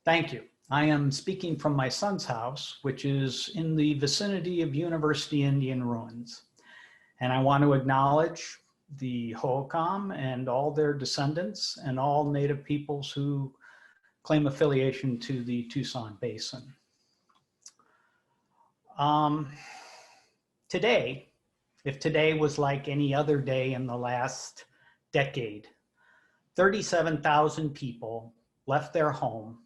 Thank you. I am speaking from my son's house, which is in the vicinity of University Indian ruins. And I want to acknowledge the Hohokam and all their descendants and all Native peoples who claim affiliation to the Tucson Basin. Today, if today was like any other day in the last decade, 37,000 people left their home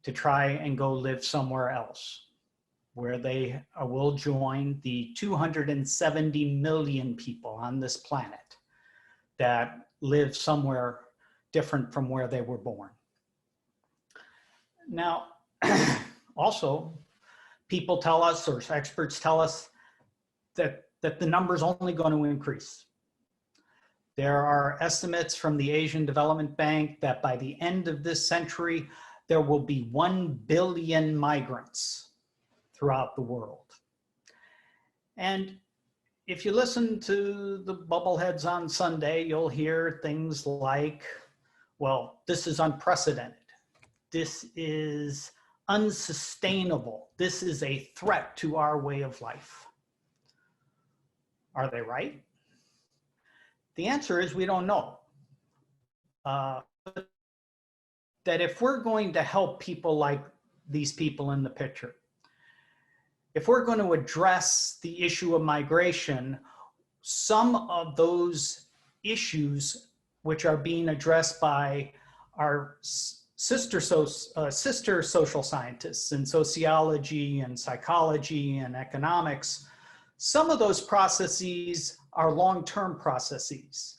to try and go live somewhere else, where they will join the 270 million people on this planet that live somewhere different from where they were born. Now, also, people tell us, or experts tell us, that the number's only going to increase. There are estimates from the Asian Development Bank that by the end of this century, there will be 1 billion migrants throughout the world. And if you listen to the bubbleheads on Sunday, you'll hear things like, well, this is unprecedented. This is unsustainable. This is a threat to our way of life. Are they right? The answer is we don't know. That if we're going to help people like these people in the picture, if we're going to address the issue of migration, some of those issues which are being addressed by our sister social scientists in sociology and psychology and economics, some of those processes are long-term processes.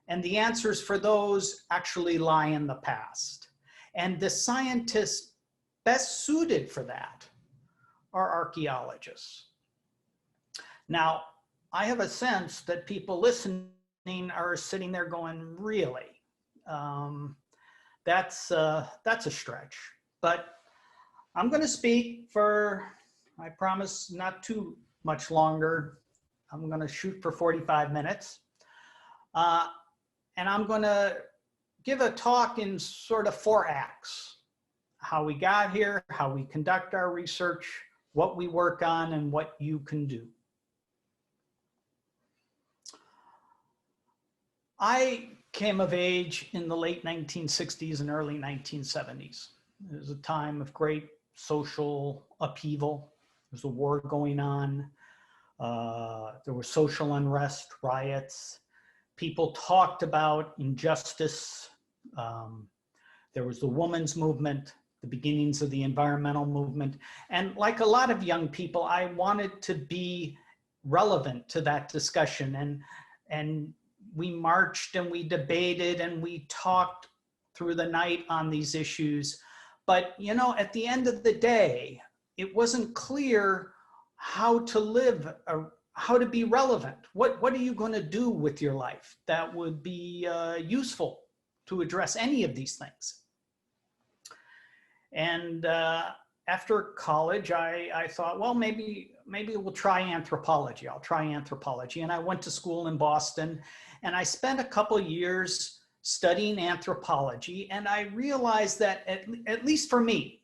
And the answers for those actually lie in the past. And the scientists best suited for that are archaeologists. Now, I have a sense that people listening are sitting there going, really? That's a stretch. But I'm going to speak for, I promise, not too much longer. I'm going to shoot for 45 minutes. And I'm going to give a talk in sort of 4 acts: how we got here, how we conduct our research, what we work on, and what you can do. I came of age in the late 1960s and early 1970s. It was a time of great social upheaval. There was a war going on. There was social unrest, riots. People talked about injustice. There was the women's movement, the beginnings of the environmental movement. And like a lot of young people, I wanted to be relevant to that discussion. And we marched and we debated and we talked through the night on these issues. But, you know, at the end of the day, it wasn't clear how to live, how to be relevant. What are you going to do with your life that would be useful to address any of these things? And after college, I thought, well, maybe we'll try anthropology. I'll try anthropology. And I went to school in Boston, and I spent a couple years studying anthropology. And I realized that, at least for me,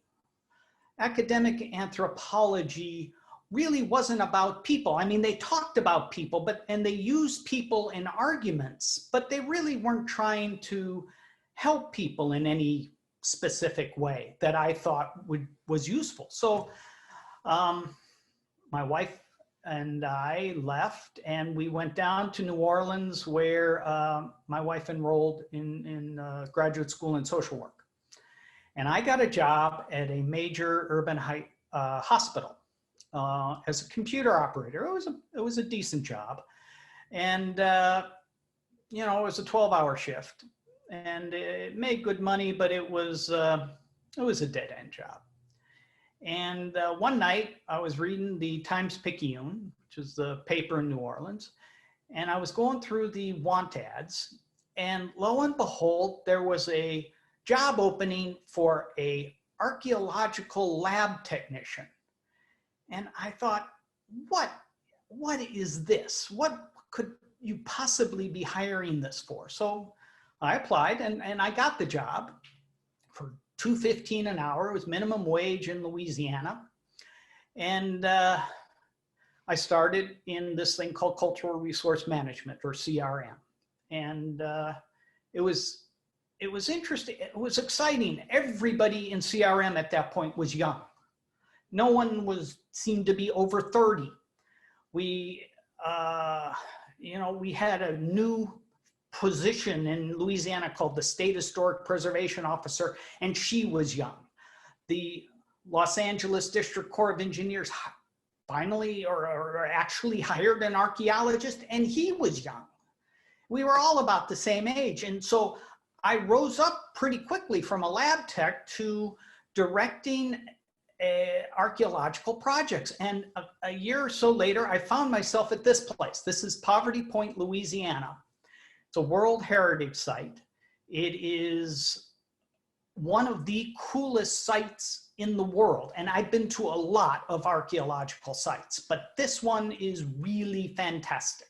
academic anthropology really wasn't about people. I mean, they talked about people, and they used people in arguments, but they really weren't trying to help people in any specific way that I thought was useful. So my wife and I left, and we went down to New Orleans, where my wife enrolled in graduate school in social work. And I got a job at a major urban hospital as a computer operator. It was a decent job. And, you know, it was a 12-hour shift. And it made good money, but it was a dead-end job. And one night I was reading the Times-Picayune, which is the paper in New Orleans, and I was going through the want ads, and lo and behold, there was a job opening for a archaeological lab technician. And I thought, what is this? What could you possibly be hiring this for? So I applied, and I got the job for $2.15 an hour. It was minimum wage in Louisiana. And I started in this thing called Cultural Resource Management, or CRM. And it was interesting. It was exciting. Everybody in CRM at that point was young. No one seemed to be over 30. We, we had a new position in Louisiana called the State Historic Preservation Officer, and she was young. The Los Angeles District Corps of Engineers finally or actually hired an archaeologist, and he was young. We were all about the same age. And so I rose up pretty quickly from a lab tech to directing archaeological projects. And a year or so later, I found myself at this place. This is Poverty Point, Louisiana. It's a World Heritage Site. It is one of the coolest sites in the world. And I've been to a lot of archaeological sites, but this one is really fantastic.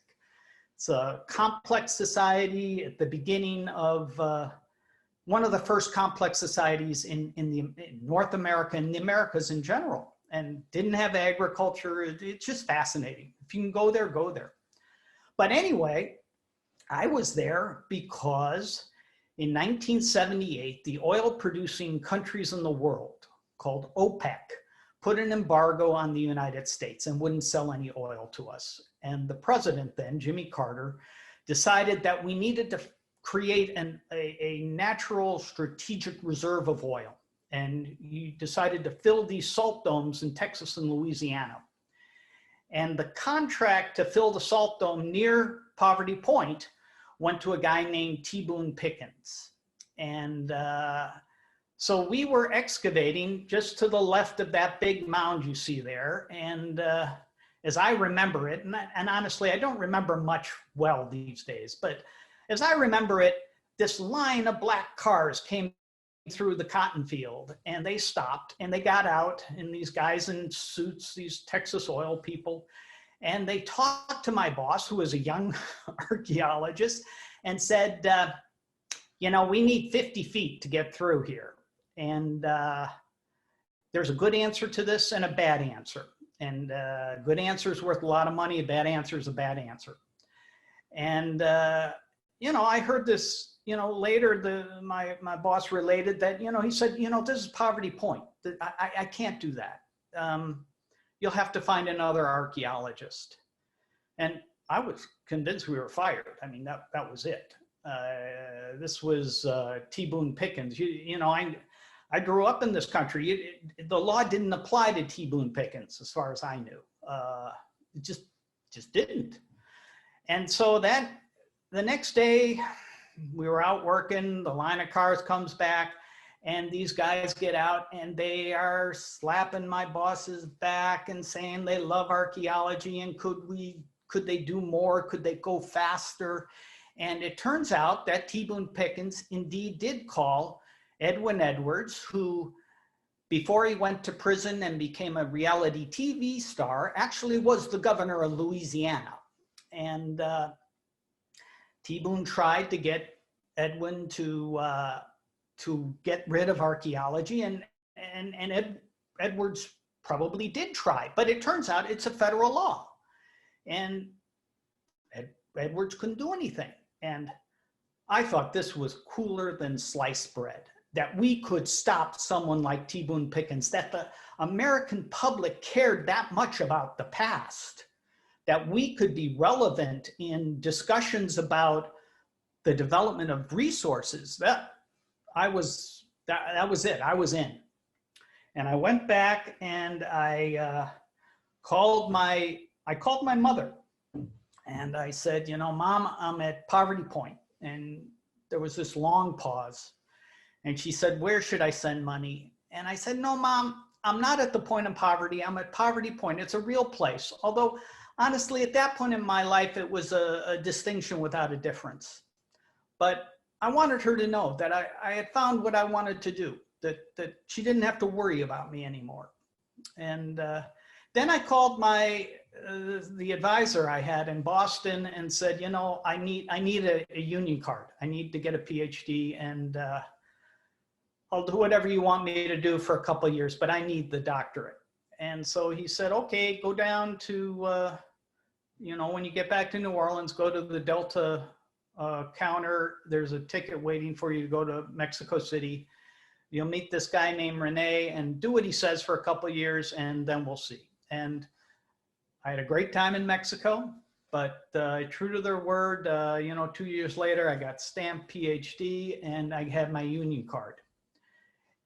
It's a complex society at the beginning of one of the first complex societies in North America and the Americas in general, and didn't have agriculture. It's just fascinating. If you can go there, go there. But anyway, I was there because in 1978, the oil producing countries in the world called OPEC put an embargo on the United States and wouldn't sell any oil to us. And the president then, Jimmy Carter, decided that we needed to create a natural strategic reserve of oil. And he decided to fill these salt domes in Texas and Louisiana. And the contract to fill the salt dome near Poverty Point went to a guy named T. Boone Pickens. And so we were excavating just to the left of that big mound you see there. And as I remember it, and honestly, I don't remember much well these days, but as I remember it, this line of black cars came through the cotton field, and they stopped and they got out, and these guys in suits, these Texas oil people, and they talked to my boss, who was a young archaeologist, and said, we need 50 feet to get through here. And there's a good answer to this and a bad answer. And a good answer is worth a lot of money. A bad answer is a bad answer. And, I heard this, later my boss related that, he said, this is Poverty Point. I can't do that. You'll have to find another archaeologist. And I was convinced we were fired. I mean, that was it. This was T. Boone Pickens. I grew up in this country. The law didn't apply to T. Boone Pickens, as far as I knew. It just didn't. And so the next day, we were out working, the line of cars comes back, and these guys get out and they are slapping my boss's back and saying they love archaeology, and could they do more? Could they go faster? And it turns out that T. Boone Pickens indeed did call Edwin Edwards, who, before he went to prison and became a reality TV star, actually was the governor of Louisiana. And T. Boone tried to get Edwin to get rid of archaeology, and Edwards probably did try, but it turns out it's a federal law, and Edwards couldn't do anything. And I thought this was cooler than sliced bread, that we could stop someone like T. Boone Pickens, that the American public cared that much about the past, that we could be relevant in discussions about the development of resources. That was it. I was in. And I went back and I called my mother, and I said, Mom, I'm at Poverty Point. And there was this long pause. And she said, where should I send money? And I said, no, Mom, I'm not at the point of poverty. I'm at Poverty Point. It's a real place. Although, honestly, at that point in my life, it was a distinction without a difference. But I wanted her to know that I had found what I wanted to do, that she didn't have to worry about me anymore. And then I called the advisor I had in Boston and said, I need a union card. I need to get a PhD. And I'll do whatever you want me to do for a couple of years, but I need the doctorate. And so he said, okay, go down to, when you get back to New Orleans, go to the Delta counter. There's a ticket waiting for you to go to Mexico City. You'll meet this guy named Rene and do what he says for a couple of years, and then we'll see. And I had a great time in Mexico, but true to their word, 2 years later, I got stamped PhD and I had my union card.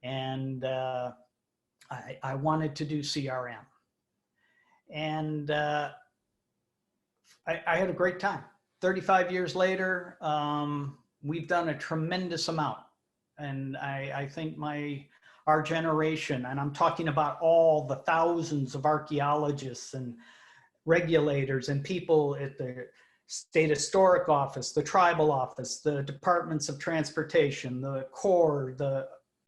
And I wanted to do CRM. And I had a great time. 35 years later, we've done a tremendous amount. And I think our generation, and I'm talking about all the thousands of archaeologists and regulators and people at the State Historic Office, the Tribal Office, the Departments of Transportation, the Corps,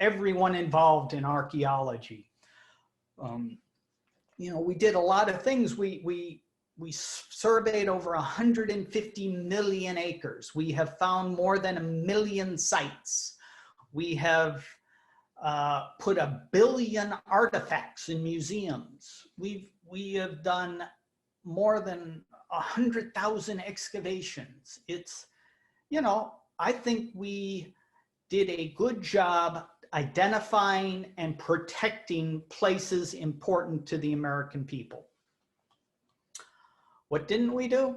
everyone involved in archaeology. We did a lot of things. We surveyed over 150 million acres. We have found more than 1 million sites. We have put 1 billion artifacts in museums. We have done more than 100,000 excavations. It's, I think we did a good job identifying and protecting places important to the American people. What didn't we do?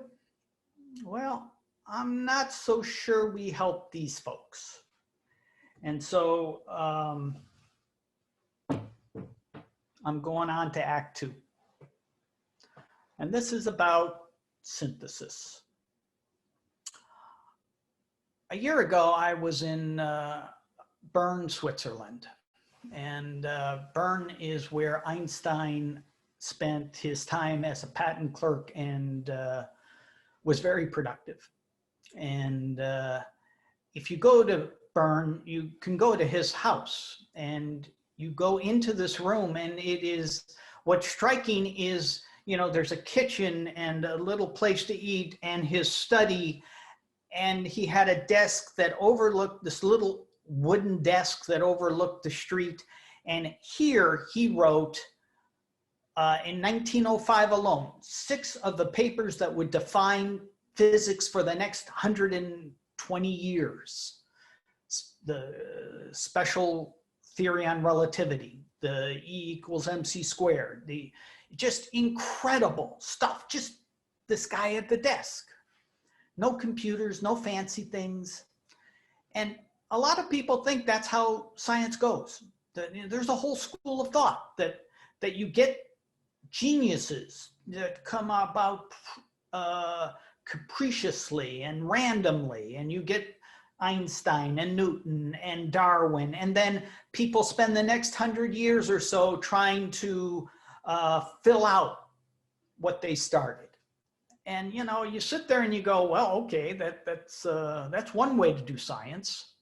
Well, I'm not so sure we helped these folks. And so I'm going on to Act 2. And this is about synthesis. A year ago, I was in Bern, Switzerland. And Bern is where Einstein spent his time as a patent clerk and was very productive. And if you go to Bern, you can go to his house and you go into this room, and what's striking is, there's a kitchen and a little place to eat and his study. And he had a desk that overlooked, this little wooden desk that overlooked the street. And here he wrote, in 1905 alone, 6 of the papers that would define physics for the next 120 years. The special theory on relativity, the E equals mc squared, the just incredible stuff. Just this guy at the desk. No computers, no fancy things. And a lot of people think that's how science goes. There's a whole school of thought that you get geniuses that come about capriciously and randomly, and you get Einstein and Newton and Darwin, and then people spend the next 100 years or so trying to fill out what they started. And you sit there and you go, well, okay, that's one way to do science.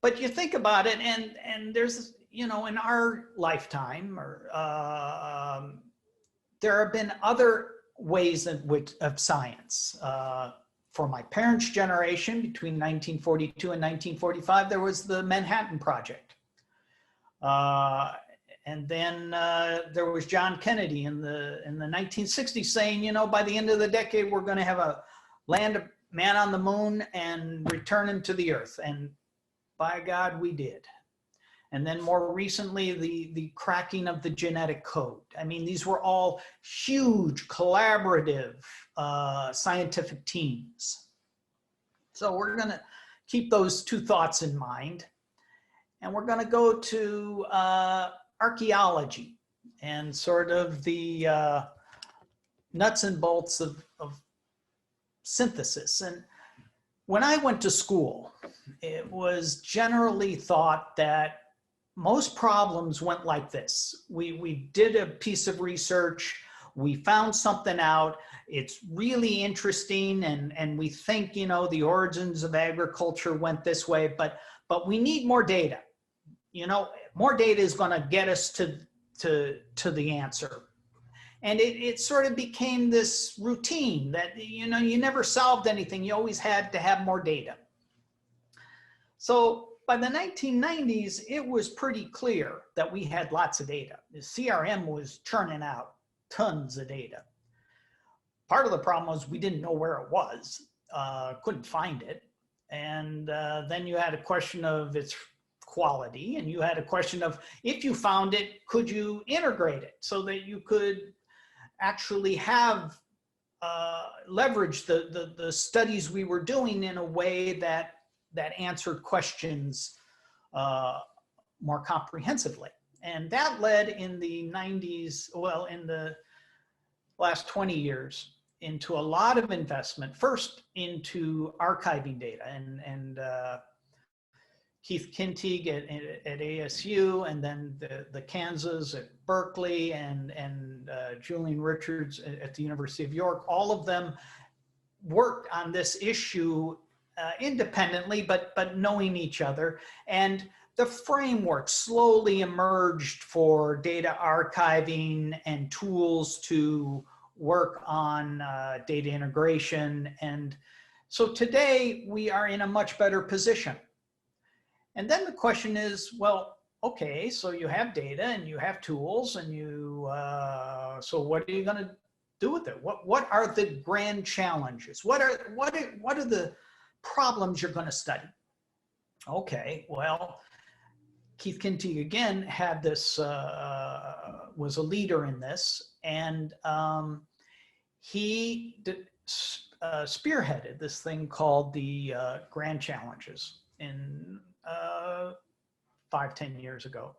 But you think about it, and there's, in our lifetime, there have been other ways of science. For my parents' generation, between 1942 and 1945, there was the Manhattan Project. And then there was John Kennedy in the 1960s saying, by the end of the decade, we're going to have a man on the moon and return him to the earth. And by God, we did. And then more recently, the cracking of the genetic code. I mean, these were all huge collaborative scientific teams. So we're going to keep those 2 thoughts in mind. And we're going to go to archaeology and sort of the nuts and bolts of synthesis. And when I went to school, it was generally thought that most problems went like this. We did a piece of research, we found something out, it's really interesting, and we think, the origins of agriculture went this way, but we need more data. More data is going to get us to the answer. And it sort of became this routine that, you never solved anything. You always had to have more data. So by the 1990s, it was pretty clear that we had lots of data. The CRM was churning out tons of data. Part of the problem was we didn't know where it was, couldn't find it. And then you had a question of its quality, and you had a question of, if you found it, could you integrate it so that you could actually have leverage the studies we were doing in a way that answered questions more comprehensively. And that led in the 90s, well, in the last 20 years, into a lot of investment, first into archiving data, and Keith Kintig at ASU, and then the Kansas at Berkeley, and Julian Richards at the University of York. All of them worked on this issue independently, but knowing each other. And the framework slowly emerged for data archiving and tools to work on data integration. And so today we are in a much better position. And then the question is, well, okay, so you have data and you have tools, and you, so what are you going to do with it? What are the grand challenges? What are the problems you're going to study? Okay, well, Keith Kintig again had this, was a leader in this, and he spearheaded this thing called the Grand Challenges in 5-10 years ago,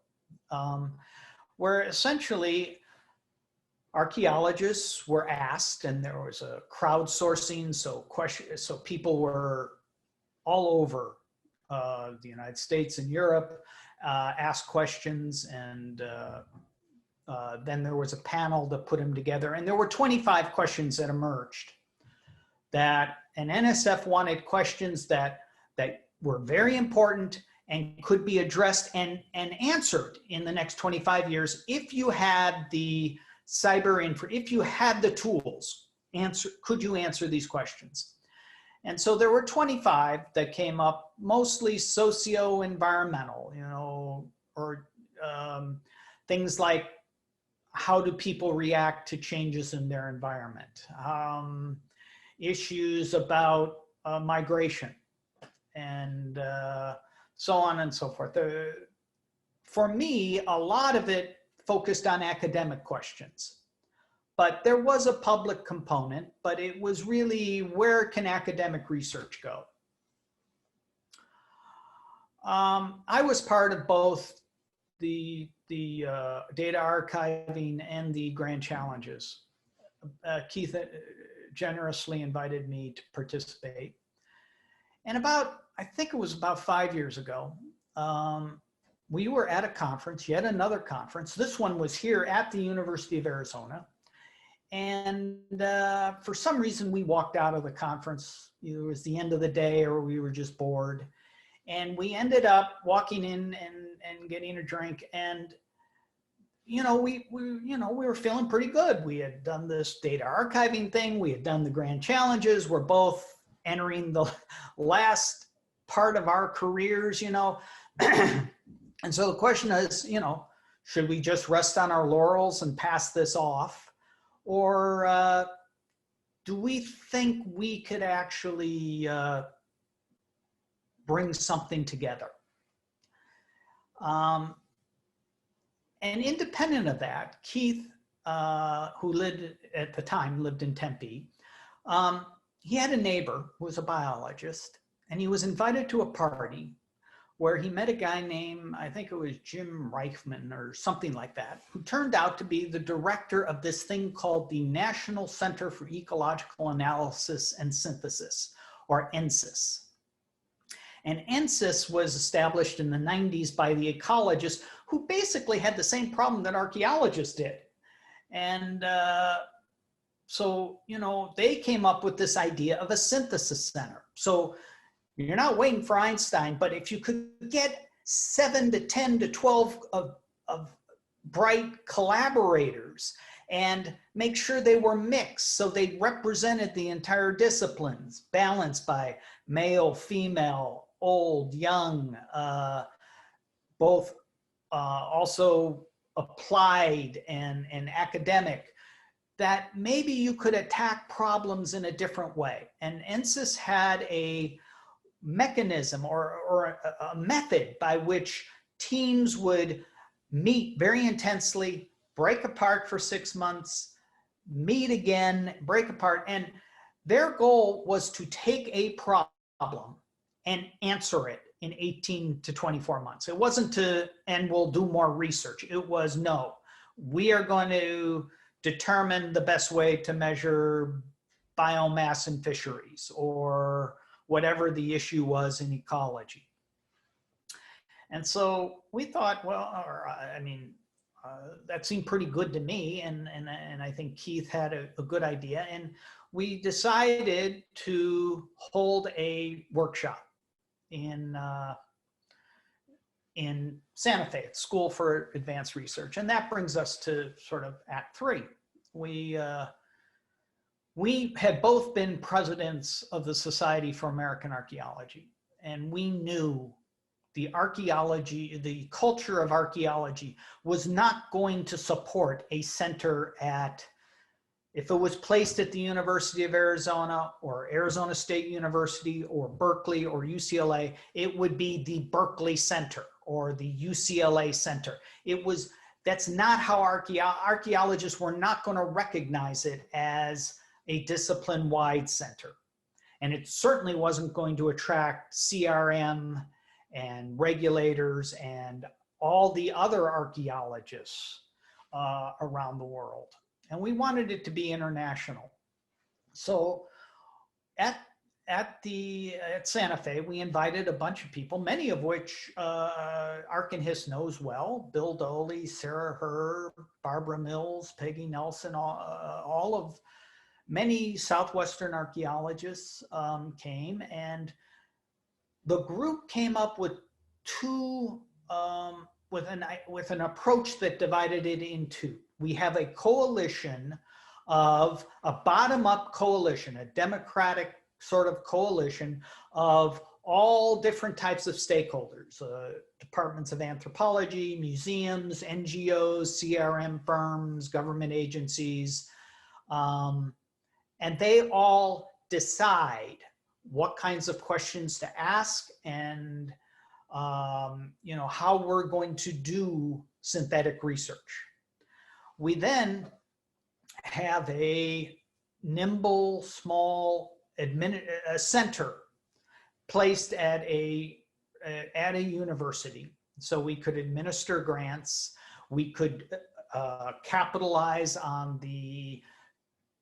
where essentially archaeologists were asked, and there was a crowdsourcing, so people were all over the United States and Europe, asked questions, and then there was a panel that put them together, and there were 25 questions that emerged. And NSF wanted questions that were very important and could be addressed and answered in the next 25 years if you had the if you had the tools. Could you answer these questions? And so there were 25 that came up, mostly socio-environmental, you know, or things like, how do people react to changes in their environment? Issues about migration, and so on and so forth. For me, a lot of it focused on academic questions, but there was a public component, but it was really, where can academic research go? I was part of both the data archiving and the Grand Challenges. Keith generously invited me to participate. And I think it was about 5 years ago, we were at a conference, yet another conference. This one was here at the University of Arizona. And for some reason, we walked out of the conference. It was the end of the day, or we were just bored. And we ended up walking in and getting a drink. And, you know, we were feeling pretty good. We had done this data archiving thing. We had done the Grand Challenges. We're both entering the last part of our careers, you know. And so the question is, you know, should we just rest on our laurels and pass this off? Or do we think we could actually bring something together? And independent of that, Keith, who at the time lived in Tempe, he had a neighbor who was a biologist, and he was invited to a party where he met a guy named, I think it was Jim Reichman or something like that, who turned out to be the director of this thing called the National Center for Ecological Analysis and Synthesis, or NCES. And NCES was established in the 90s by the ecologists, who basically had the same problem that archaeologists did. And so, you know, they came up with this idea of a synthesis center. So you're not waiting for Einstein, but if you could get 7 to 10 to 12 of bright collaborators and make sure they were mixed, so they represented the entire disciplines, balanced by male, female, old, young, both also applied and academic, that maybe you could attack problems in a different way. And NSYS had a mechanism or a method by which teams would meet very intensely, break apart for 6 months, meet again, break apart. And their goal was to take a problem and answer it in 18 to 24 months. It wasn't to, and we'll do more research. It was, no, we are going to determine the best way to measure biomass in fisheries or whatever the issue was in ecology. And so we thought, well, that seemed pretty good to me. And I think Keith had a good idea. And we decided to hold a workshop in Santa Fe at School for Advanced Research. And that brings us to sort of Act 3. We had both been presidents of the Society for American Archaeology, and we knew the archaeology, the culture of archaeology was not going to support a center at, if it was placed at the University of Arizona or Arizona State University or Berkeley or UCLA, it would be the Berkeley Center or the UCLA Center. That's not how archaeologists were not going to recognize it as a discipline-wide center. And it certainly wasn't going to attract CRM and regulators and all the other archaeologists around the world. And we wanted it to be international. So at Santa Fe, we invited a bunch of people, many of which AAHS knows well: Bill Doley, Sarah Herb, Barbara Mills, Peggy Nelson, many Southwestern archaeologists came, and the group came up with with an approach that divided it in two. We have a coalition of a bottom-up coalition, a democratic sort of coalition of all different types of stakeholders, departments of anthropology, museums, NGOs, CRM firms, government agencies, and they all decide what kinds of questions to ask and how we're going to do synthetic research. We then have a nimble, small center placed at a university, so we could administer grants, we could capitalize on the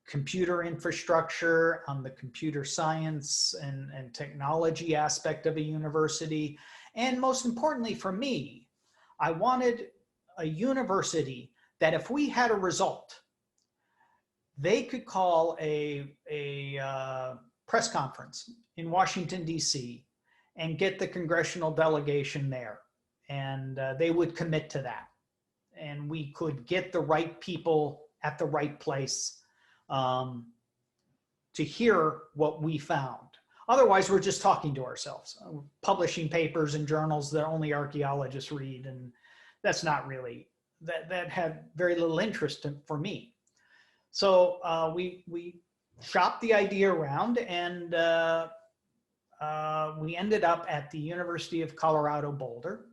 computer infrastructure, on the computer science and technology aspect of a university. And most importantly for me, I wanted a university that if we had a result, they could call a press conference in Washington, D.C. and get the congressional delegation there. And they would commit to that. And we could get the right people at the right place to hear what we found. Otherwise, we're just talking to ourselves, publishing papers in journals that only archaeologists read. And that's not really, that had very little interest for me. So we shopped the idea around, and we ended up at the University of Colorado Boulder,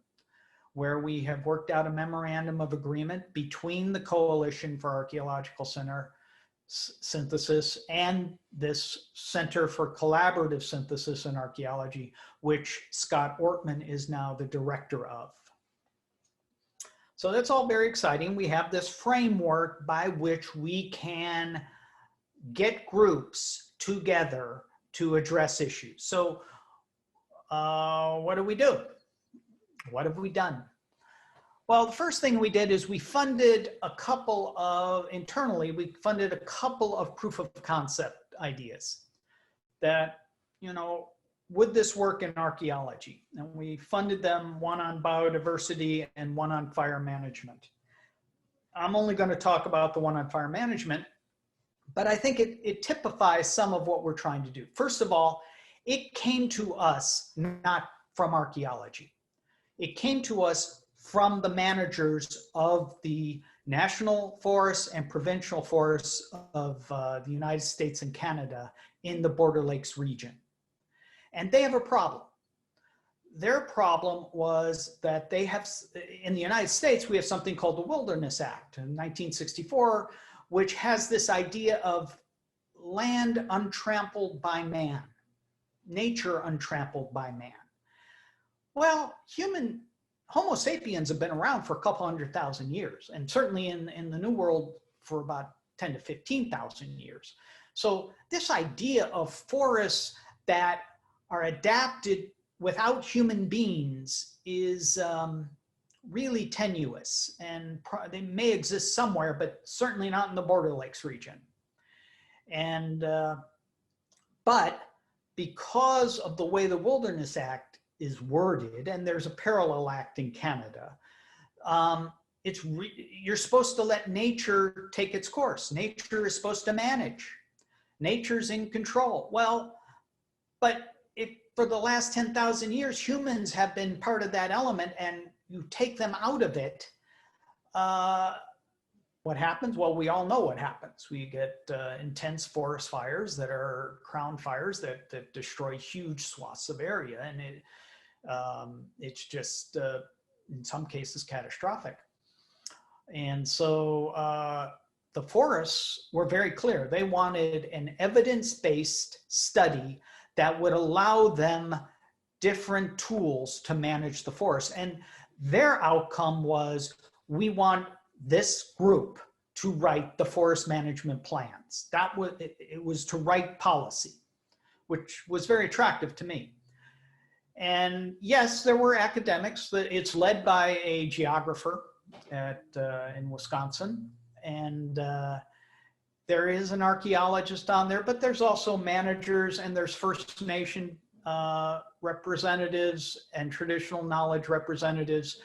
where we have worked out a memorandum of agreement between the Coalition for Archaeological Synthesis and this Center for Collaborative Synthesis in Archaeology, which Scott Ortman is now the director of. So that's all very exciting. We have this framework by which we can get groups together to address issues. So what do we do? What have we done? Well, the first thing we did is we funded internally, we funded a couple of proof of concept ideas that, would this work in archaeology? And we funded them, one on biodiversity and one on fire management. I'm only going to talk about the one on fire management, but I think it typifies some of what we're trying to do. First of all, it came to us not from archaeology. It came to us from the managers of the national forests and provincial forests of the United States and Canada in the Border Lakes region. And they have a problem. Their problem was that they have, in the United States, we have something called the Wilderness Act in 1964, which has this idea of land untrampled by man, nature untrampled by man. Well, Homo sapiens have been around for a couple 100,000 years, and certainly in the New World for about 10 to 15,000 years. So this idea of forests that are adapted without human beings is really tenuous, and they may exist somewhere, but certainly not in the Border Lakes region. And but because of the way the Wilderness Act is worded, and there's a parallel act in Canada, you're supposed to let nature take its course. Nature is supposed to manage. Nature's in control. Well, but for the last 10,000 years, humans have been part of that element, and you take them out of it, what happens? Well, we all know what happens. We get intense forest fires that are crown fires that destroy huge swaths of area, and it's just, in some cases, catastrophic. And so the forests were very clear. They wanted an evidence-based study that would allow them different tools to manage the forest. And their outcome was, we want this group to write the forest management plans. It was to write policy, which was very attractive to me. And yes, there were academics. It's led by a geographer in Wisconsin, and there is an archaeologist on there, but there's also managers, and there's First Nation representatives and traditional knowledge representatives.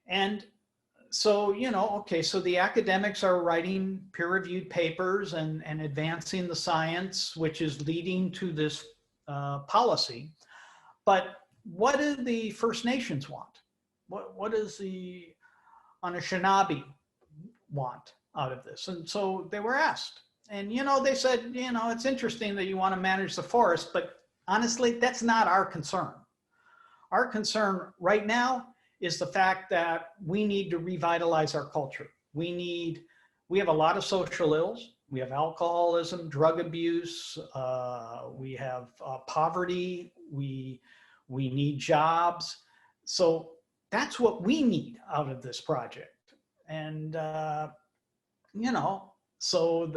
And so, okay, so the academics are writing peer-reviewed papers and advancing the science, which is leading to this policy. But what do the First Nations want? What does the Anishinaabe want out of this? And so they were asked. And, they said, it's interesting that you want to manage the forest, but honestly, that's not our concern. Our concern right now is the fact that we need to revitalize our culture. We have a lot of social ills. We have alcoholism, drug abuse, we have poverty, we need jobs. So that's what we need out of this project. And, so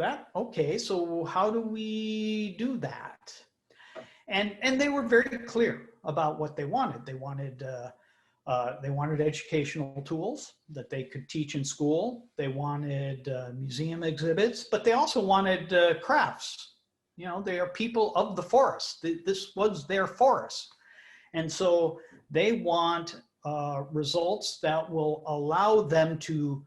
how do we do that? And they were very clear about what they wanted. They wanted educational tools that they could teach in school. They wanted museum exhibits, but they also wanted crafts. They are people of the forest. This was their forest. And so they want results that will allow them to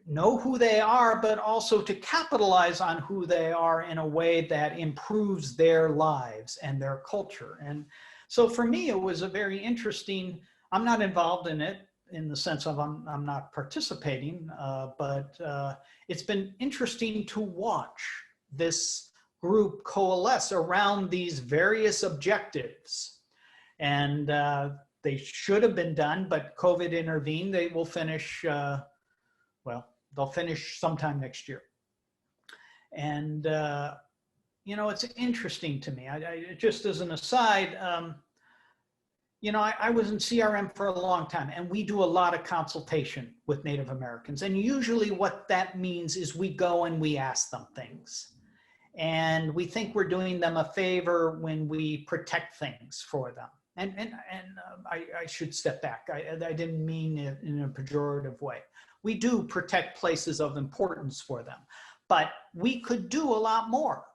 know who they are, but also to capitalize on who they are in a way that improves their lives and their culture. And so for me, it was a very interesting, I'm not involved in it in the sense of I'm not participating, but it's been interesting to watch this group coalesce around these various objectives. And they should have been done, but COVID intervened. They will finish, they'll finish sometime next year. And, it's interesting to me. Just as an aside, I was in CRM for a long time, and we do a lot of consultation with Native Americans. And usually what that means is we go and we ask them things. And we think we're doing them a favor when we protect things for them. And I should step back. I didn't mean it in a pejorative way. We do protect places of importance for them, but we could do a lot more.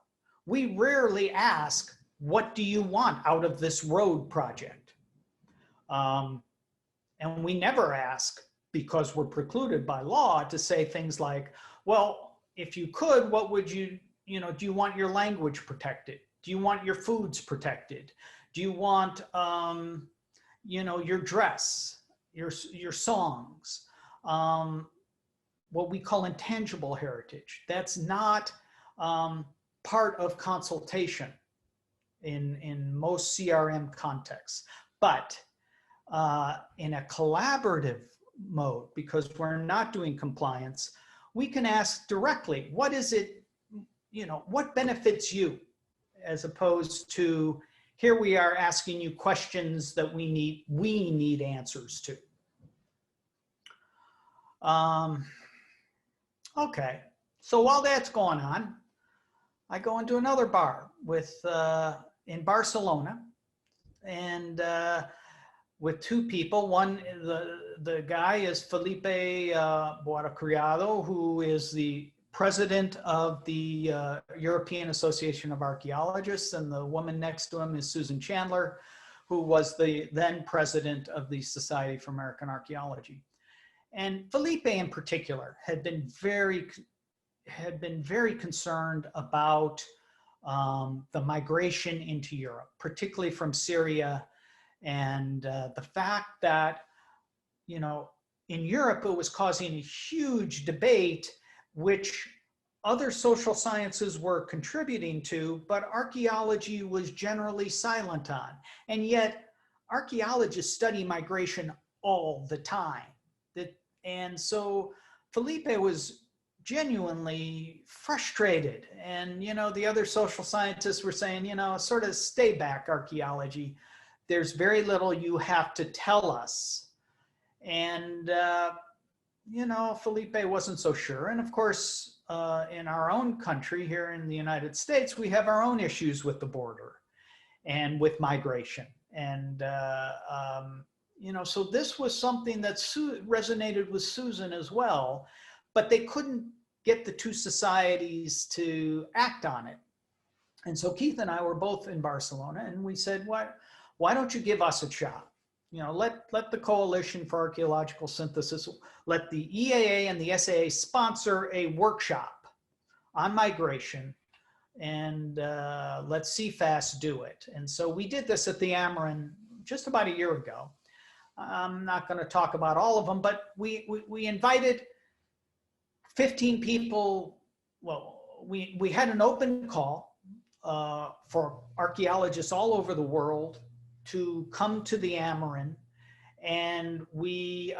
We rarely ask, what do you want out of this road project? And we never ask, because we're precluded by law, to say things like, well, if you could, what would you, do you want your language protected? Do you want your foods protected? Do you want, you know, your dress, your songs, what we call intangible heritage? That's not part of consultation in most CRM contexts, but in a collaborative mode, because we're not doing compliance, we can ask directly, what is it, you know, what benefits you, as opposed to here we are asking you questions that we need answers to. Okay, so while that's going on, I go into another bar with in Barcelona, and with two people. One, the guy is Felipe Criado, who is the president of the European Association of Archaeologists, and the woman next to him is Susan Chandler, who was the then president of the Society for American Archaeology. And Felipe in particular had been very concerned about the migration into Europe, particularly from Syria, and the fact that, you know, in Europe it was causing a huge debate, which other social sciences were contributing to, but archaeology was generally silent on. And yet archaeologists study migration all the time. And so Felipe was genuinely frustrated. And, you know, the other social scientists were saying, you know, sort of stay back, archaeology. There's very little you have to tell us. And, you know, Felipe wasn't so sure. And of course, in our own country here in the United States, we have our own issues with the border and with migration. And, you know, so this was something that resonated with Susan as well, but they couldn't get the two societies to act on it. And so Keith and I were both in Barcelona, and we said, why don't you give us a shot? You know, let the Coalition for Archaeological Synthesis, let the EAA and the SAA sponsor a workshop on migration, and let CFAS do it. And so we did this at the Amarin just about a year ago. I'm not going to talk about all of them, but we invited 15 people. Well, we had an open call for archaeologists all over the world to come to the Amarin, and we,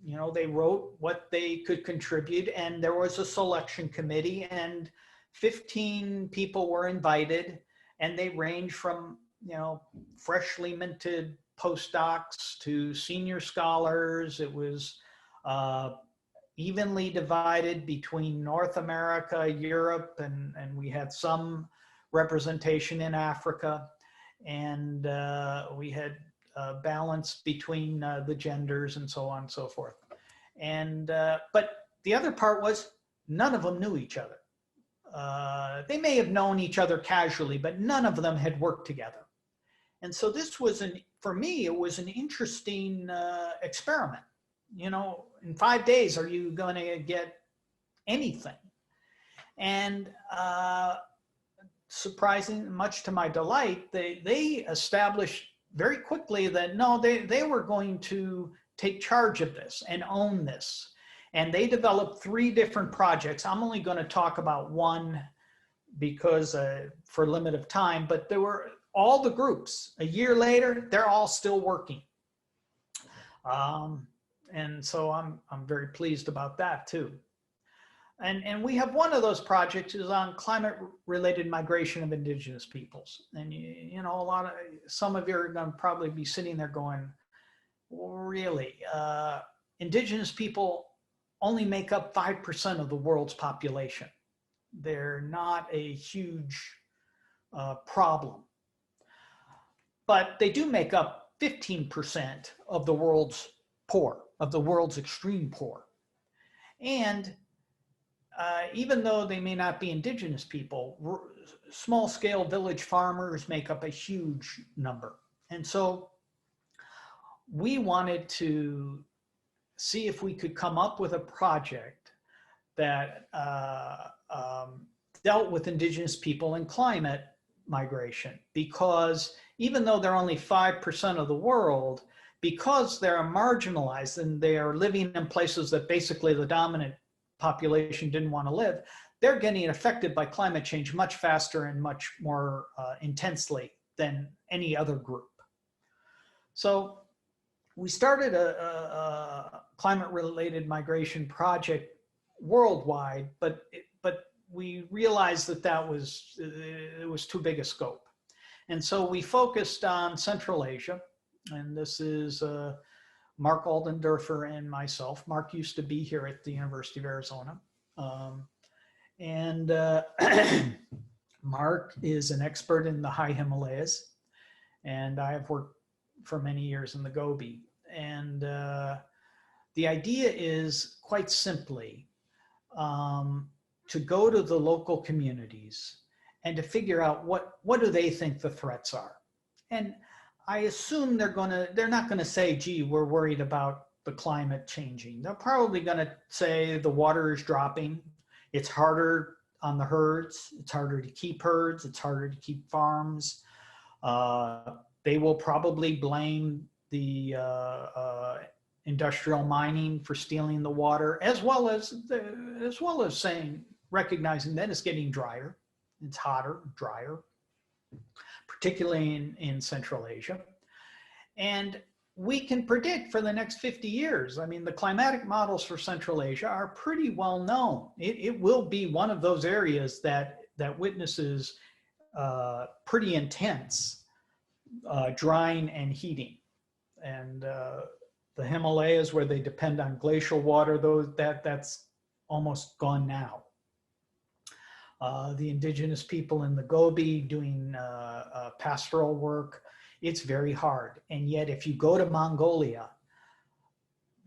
you know, they wrote what they could contribute, and there was a selection committee, and 15 people were invited, and they range from, you know, freshly minted postdocs to senior scholars. It was evenly divided between North America, Europe, and we had some representation in Africa. And we had balance between the genders and so on and so forth. And, but the other part was none of them knew each other. They may have known each other casually, but none of them had worked together. And so this was, for me, it was an interesting experiment. You know, in 5 days, are you going to get anything? And surprising, much to my delight, they established very quickly that no, they were going to take charge of this and own this. And they developed 3 different projects. I'm only going to talk about one because for limit of time, but there were all the groups. A year later, they're all still working. And so I'm very pleased about that too. And we have one of those projects is on climate-related migration of indigenous peoples. And you know, some of you are going to probably be sitting there going, really, indigenous people only make up 5% of the world's population. They're not a huge problem, but they do make up 15% of the world's poor, of the world's extreme poor. And even though they may not be indigenous people, small-scale village farmers make up a huge number. And so we wanted to see if we could come up with a project that dealt with indigenous people and climate migration, because even though they're only 5% of the world, because they're marginalized and they are living in places that basically the dominant population didn't want to live, they're getting affected by climate change much faster and much more intensely than any other group. So we started a climate-related migration project worldwide, but we realized that it was too big a scope. And so we focused on Central Asia, and this is Mark Aldendorfer and myself. Mark used to be here at the University of Arizona. Mark is an expert in the high Himalayas, and I have worked for many years in the Gobi. And the idea is quite simply to go to the local communities and to figure out what do they think the threats are. And I assume they're not gonna say, gee, we're worried about the climate changing. They're probably gonna say the water is dropping, it's harder on the herds, it's harder to keep herds, it's harder to keep farms. They will probably blame the industrial mining for stealing the water, as well as recognizing that it's getting drier, it's hotter, drier, particularly in Central Asia. And we can predict for the next 50 years. I mean, the climatic models for Central Asia are pretty well known. It will be one of those areas that witnesses pretty intense drying and heating. And the Himalayas, where they depend on glacial water, that's almost gone now. The indigenous people in the Gobi doing pastoral work, it's very hard. And yet if you go to Mongolia,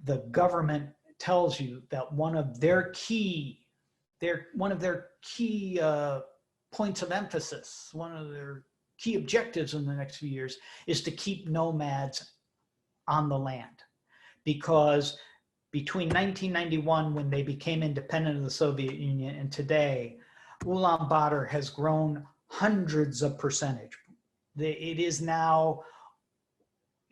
the government tells you that one of their key points of emphasis, one of their key objectives in the next few years is to keep nomads on the land. Because between 1991, when they became independent of the Soviet Union, and today, Ulaanbaatar has grown hundreds of percentage. It is now,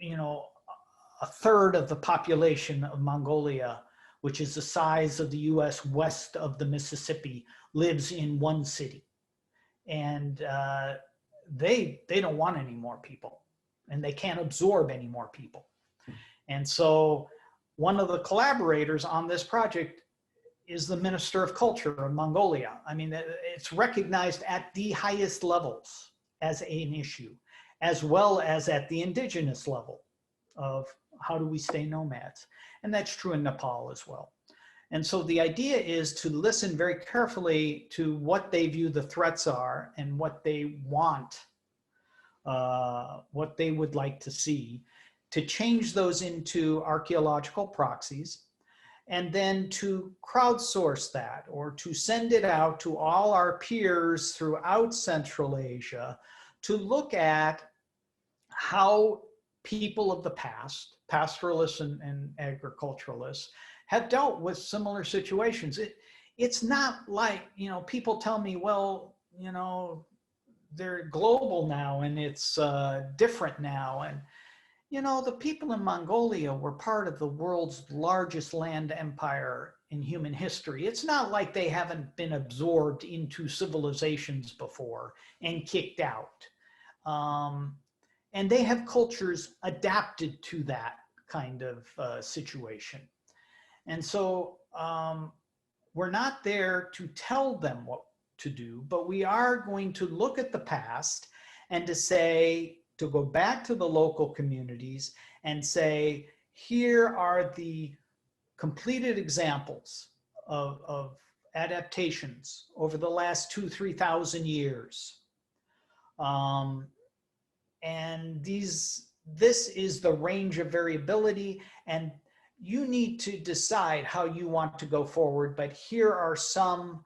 a third of the population of Mongolia, which is the size of the US west of the Mississippi, lives in one city. And they don't want any more people, and they can't absorb any more people. And so one of the collaborators on this project is the Minister of Culture of Mongolia. I mean, it's recognized at the highest levels as an issue, as well as at the indigenous level of how do we stay nomads. And that's true in Nepal as well. And so the idea is to listen very carefully to what they view the threats are and what they want, what they would like to see, to change those into archaeological proxies, and then to crowdsource that, or to send it out to all our peers throughout Central Asia to look at how people of the past, pastoralists and agriculturalists, have dealt with similar situations. It's not like, people tell me, well, they're global now and it's different now. And, the people in Mongolia were part of the world's largest land empire in human history. It's not like they haven't been absorbed into civilizations before and kicked out. And they have cultures adapted to that kind of situation. And so we're not there to tell them what to do, but we are going to look at the past and to go back to the local communities and say, here are the completed examples of adaptations over the last 2,000–3,000 years. And this is the range of variability, and you need to decide how you want to go forward, but here are some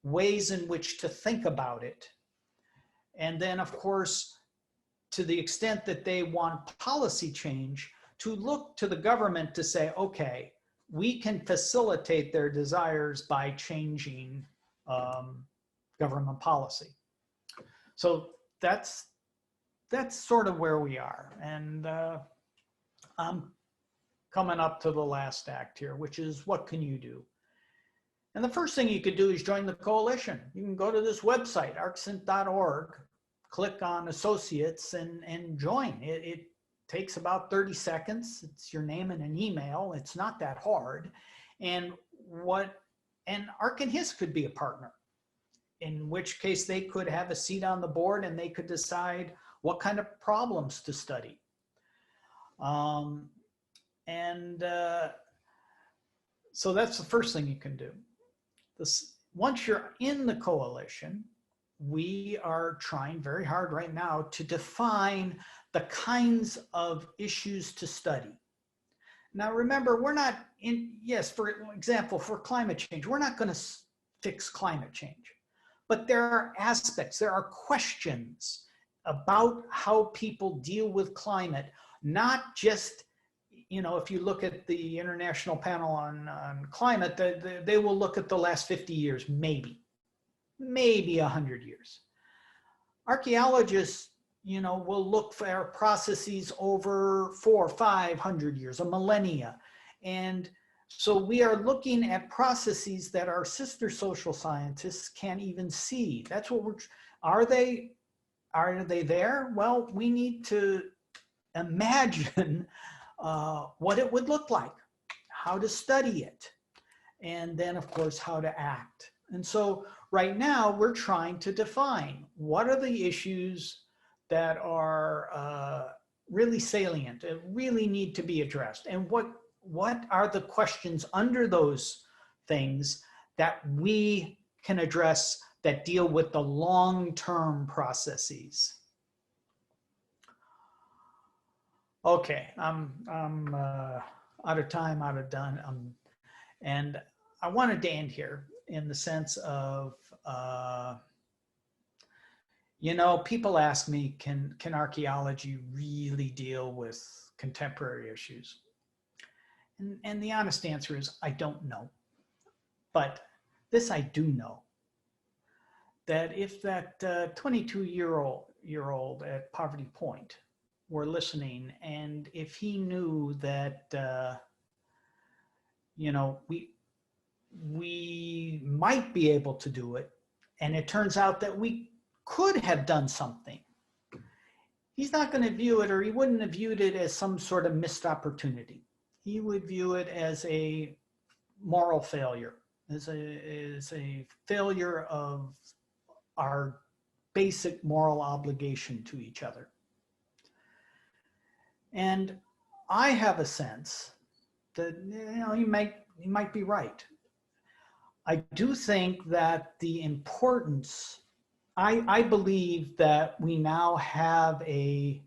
ways in which to think about it. And then, of course, to the extent that they want policy change, to look to the government to say, okay, we can facilitate their desires by changing government policy. So that's sort of where we are. And I'm coming up to the last act here, which is what can you do? And the first thing you could do is join the coalition. You can go to this website, arcsint.org, click on associates and join. It takes about 30 seconds. It's your name and an email. It's not that hard. And Arc and HIS could be a partner, in which case they could have a seat on the board and they could decide what kind of problems to study. So that's the first thing you can do. Once you're in the coalition, we are trying very hard right now to define the kinds of issues to study. Now, remember, we're not yes, for example, for climate change, we're not going to fix climate change, but there are aspects, there are questions about how people deal with climate, not just, if you look at the International Panel on Climate, they will look at the last 50 years, maybe 100 years. Archaeologists, will look for processes over 400 or 500 years, a millennia. And so we are looking at processes that our sister social scientists can't even see. That's what are they there? Well, we need to imagine what it would look like, how to study it, and then of course how to act. And so right now we're trying to define what are the issues that are really salient and really need to be addressed, and what are the questions under those things that we can address that deal with the long-term processes. Okay, I'm out of time, out of done, and I wanted to end here in the sense of, people ask me, can archaeology really deal with contemporary issues? And the honest answer is, I don't know. But this I do know, that if that 22-year-old at Poverty Point were listening, and if he knew that, we might be able to do it, and it turns out that we could have done something, he's not going to view it, or he wouldn't have viewed it as some sort of missed opportunity. He would view it as a moral failure, as a failure of our basic moral obligation to each other. And I have a sense that, he might be right. I do think that the importance, I believe that we now have a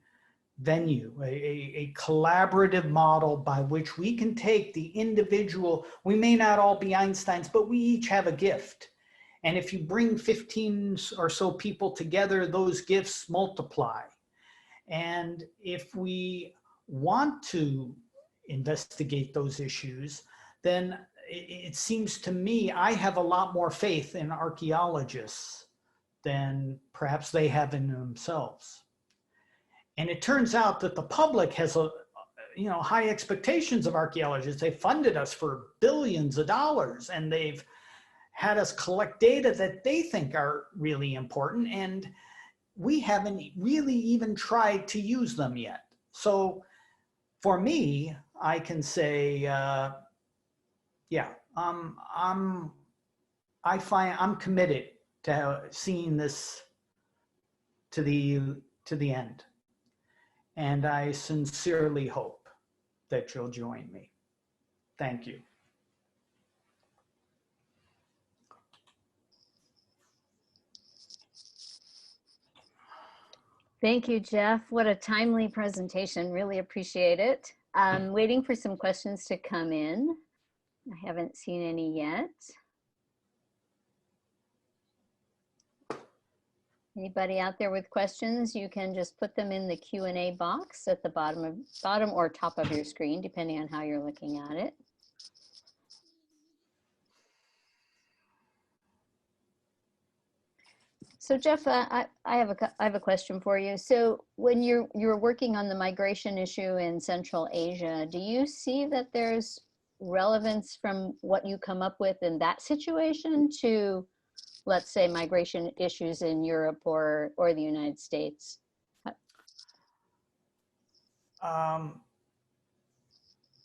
venue, a collaborative model by which we can take the individual, we may not all be Einsteins, but we each have a gift. And if you bring 15 or so people together, those gifts multiply. And if we want to investigate those issues, then it seems to me, I have a lot more faith in archaeologists than perhaps they have in themselves. And it turns out that the public has high expectations of archaeologists. They funded us for billions of dollars, and they've had us collect data that they think are really important, and we haven't really even tried to use them yet. So for me, I can say, I'm committed to seeing this to the end. And I sincerely hope that you'll join me. Thank you. Thank you, Jeff. What a timely presentation. Really appreciate it. I'm waiting for some questions to come in. I haven't seen any yet. Anybody out there with questions, you can just put them in the Q&A box at the bottom or top of your screen, depending on how you're looking at it. So Jeff, I have a question for you. So when you're working on the migration issue in Central Asia, do you see that there's relevance from what you come up with in that situation to, let's say, migration issues in Europe or the United States? I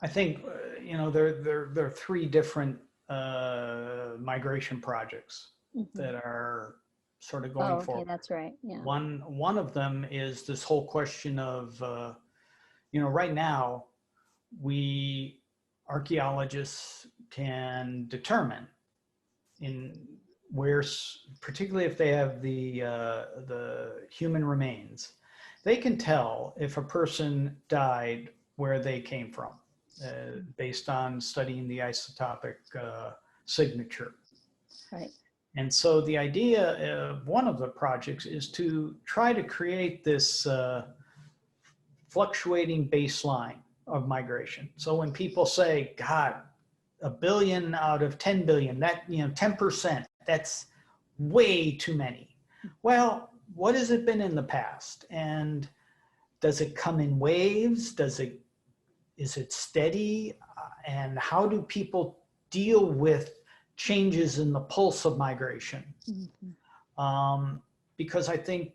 think there are three different migration projects that are sort of going Oh, okay, forward. that's right. Yeah. One of them is this whole question of right now we archaeologists can determine in where, particularly if they have the human remains, they can tell if a person died where they came from based on studying the isotopic signature. Right. And so the idea of one of the projects is to try to create this fluctuating baseline of migration. So when people say, God, 1 billion out of 10 billion, that, 10%, that's way too many. Well, what has it been in the past? And does it come in waves? Is it steady? And how do people deal with changes in the pulse of migration? Because I think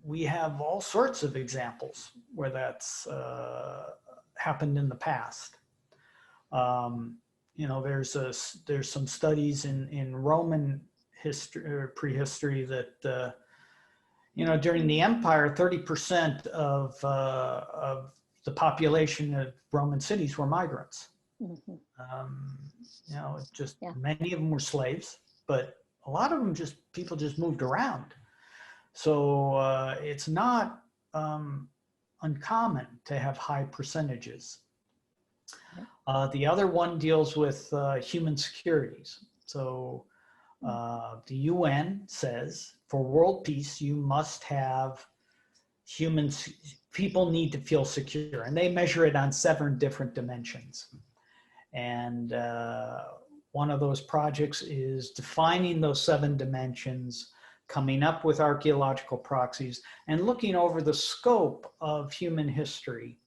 we have all sorts of examples where that's happened in the past. There's some studies in Roman history or prehistory that during the empire, 30% of the population of Roman cities were migrants. Many of them were slaves, but a lot of them people just moved around. So it's not uncommon to have high percentages. The other one deals with human securities. So the UN says for world peace, you must have people need to feel secure, and they measure it on 7 different dimensions. And one of those projects is defining those 7 dimensions, coming up with archaeological proxies, and looking over the scope of human history,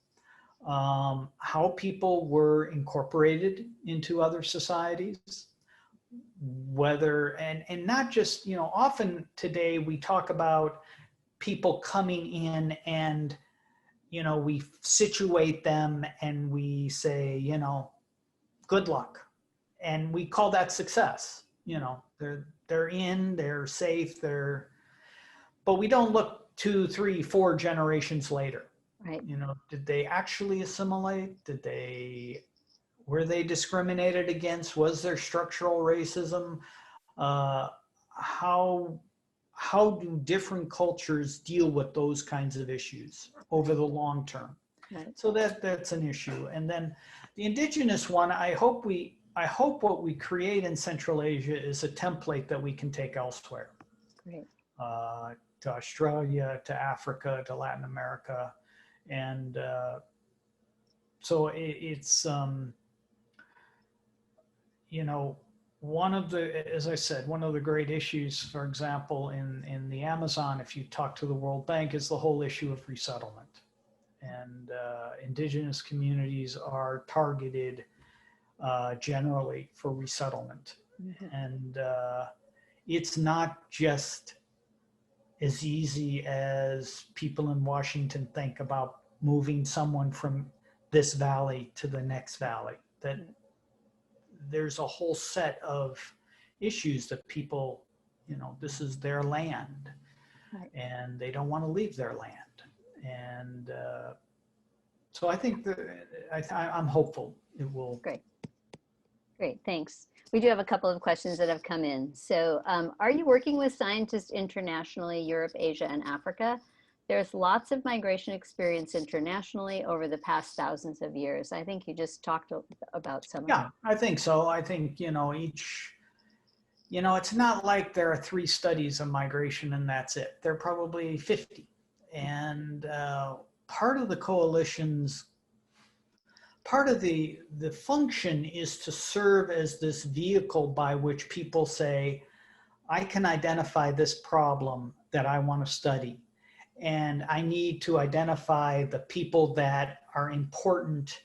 how people were incorporated into other societies, and not just, often today we talk about people coming in and, we situate them and we say, good luck. And we call that success. They're in, they're safe, but we don't look 2, 3, 4 generations later. Right. Did they actually assimilate? Were they discriminated against? Was there structural racism? How do different cultures deal with those kinds of issues over the long term? Right. So that's an issue. And then the indigenous one, I hope what we create in Central Asia is a template that we can take elsewhere. Great. To Australia, to Africa, to Latin America. And so it's, as I said, one of the great issues, for example, in the Amazon, if you talk to the World Bank, is the whole issue of resettlement. And indigenous communities are targeted generally for resettlement. And it's not just as easy as people in Washington think about moving someone from this valley to the next valley. That there's a whole set of issues that people, this is their land, right, and they don't want to leave their land. And so I think that I'm hopeful it will. Great, thanks. We do have a couple of questions that have come in. So are you working with scientists internationally, Europe, Asia, and Africa? There's lots of migration experience internationally over the past thousands of years. I think you just talked about some of them. Yeah, I think so. I think, it's not like there are 3 studies of migration and that's it. There are probably 50. And part of the coalitions, part of the function is to serve as this vehicle by which people say, I can identify this problem that I want to study, and I need to identify the people that are important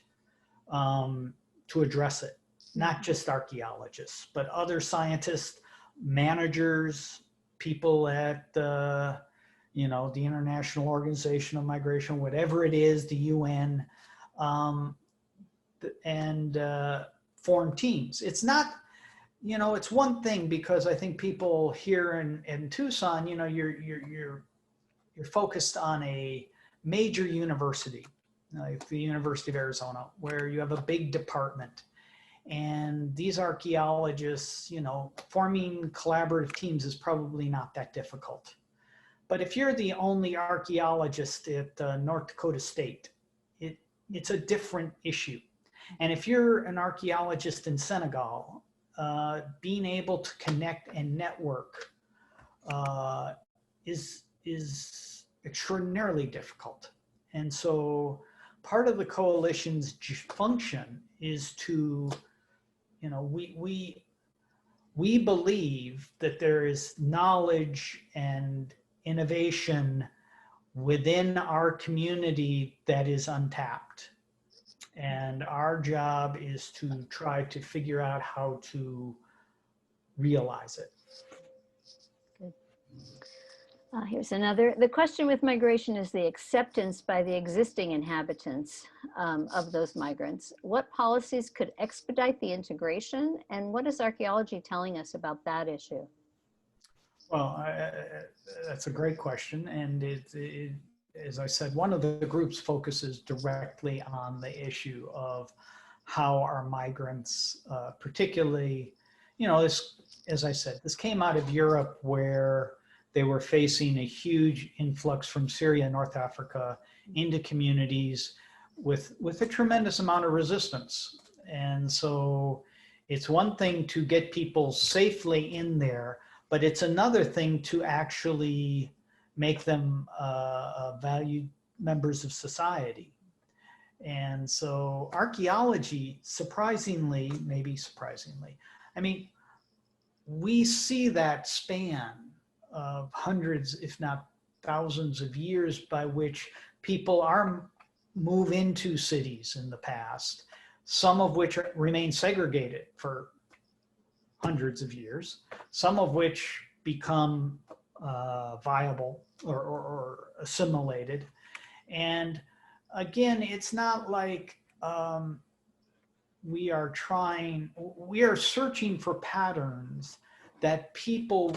to address it, not just archaeologists, but other scientists, managers, people at the, the International Organization of Migration, whatever it is, the UN, and form teams. It's not, it's one thing because I think people here in Tucson, you're focused on a major university, like the University of Arizona, where you have a big department. And these archaeologists, forming collaborative teams is probably not that difficult. But if you're the only archaeologist at North Dakota State, it's a different issue. And if you're an archaeologist in Senegal, being able to connect and network is extraordinarily difficult. And so part of the coalition's function is to, we believe that there is knowledge and innovation within our community that is untapped. And our job is to try to figure out how to realize it. Good. Here's another. The question with migration is the acceptance by the existing inhabitants of those migrants. What policies could expedite the integration, and what is archaeology telling us about that issue? Well, that's a great question. And as I said, one of the groups focuses directly on the issue of how our migrants, particularly, this, as I said, this came out of Europe where they were facing a huge influx from Syria and North Africa into communities with a tremendous amount of resistance. And so it's one thing to get people safely in there, but it's another thing to actually make them valued members of society. And so archaeology, surprisingly, maybe surprisingly, I mean, we see that span of hundreds, if not thousands of years by which people move into cities in the past, some of which remain segregated for hundreds of years, some of which become viable or assimilated. And again, it's not like we are searching for patterns that people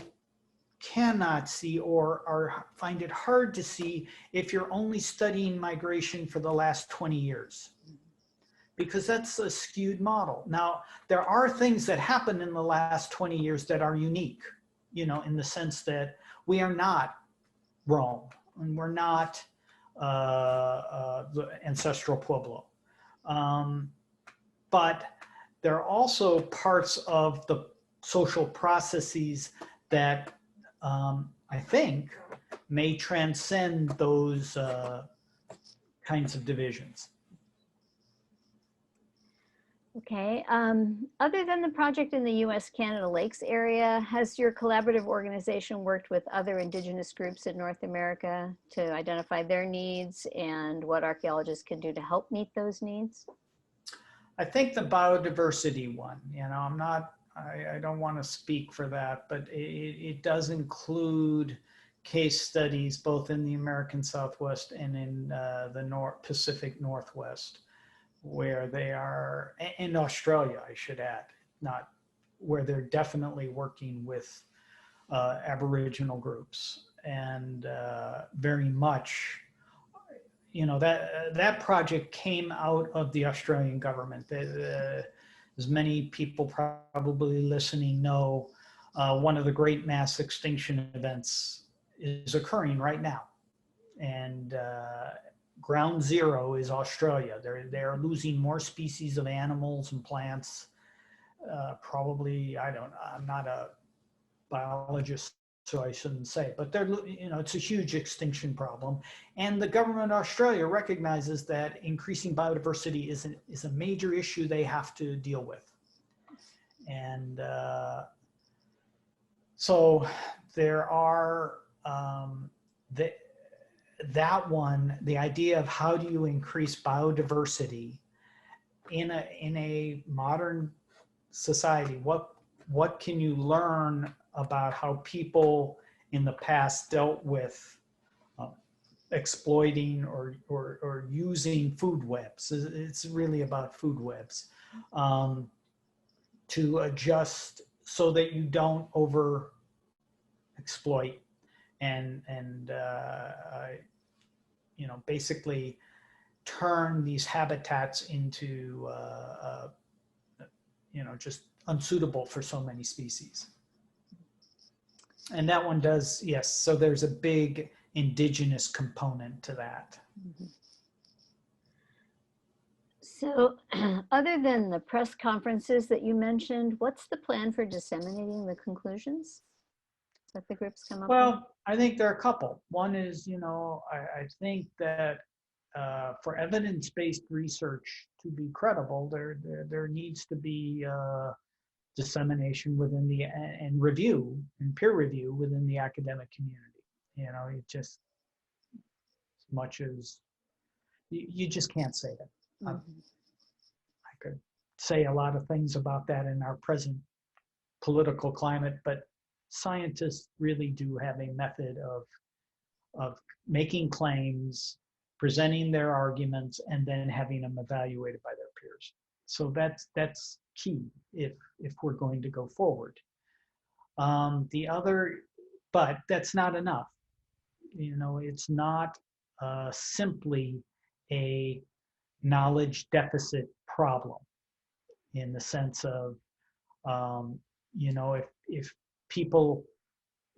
cannot see or find it hard to see if you're only studying migration for the last 20 years. Because that's a skewed model. Now, there are things that happen in the last 20 years that are unique, in the sense that we are not Rome and we're not the ancestral Pueblo. But there are also parts of the social processes that I think may transcend those kinds of divisions. Okay, other than the project in the US-Canada Lakes area, has your collaborative organization worked with other Indigenous groups in North America to identify their needs and what archaeologists can do to help meet those needs? I think the biodiversity one, I don't want to speak for that, but it does include case studies both in the American Southwest and in the Pacific Northwest, where they are, in Australia, I should add, not where they're definitely working with Aboriginal groups. And very much, that project came out of the Australian government. As many people probably listening know, one of the great mass extinction events is occurring right now. And ground zero is Australia. They're losing more species of animals and plants. Probably, I'm not a biologist, so I shouldn't say, but it's a huge extinction problem. And the government of Australia recognizes that increasing biodiversity is a major issue they have to deal with. And So there are the, that one, the idea of how do you increase biodiversity in a modern society? What can you learn about how people in the past dealt with exploiting or using food webs? It's really about food webs, to adjust so that you don't over exploit and basically turn these habitats into just unsuitable for so many species. And that one does, yes. So there's a big indigenous component to that. Mm-hmm. So other than the press conferences that you mentioned, what's the plan for disseminating the conclusions that the groups come up with? Well, I think there are a couple. One is, I think that for evidence-based research to be credible, there needs to be dissemination within the and review and peer review within the academic community. It just, as much as you just can't say that. Mm-hmm. I could say a lot of things about that in our present political climate, but scientists really do have a method of making claims, presenting their arguments, and then having them evaluated by their peers. So that's key if we're going to go forward. But that's not enough. It's not simply a knowledge deficit problem, in the sense of, if people,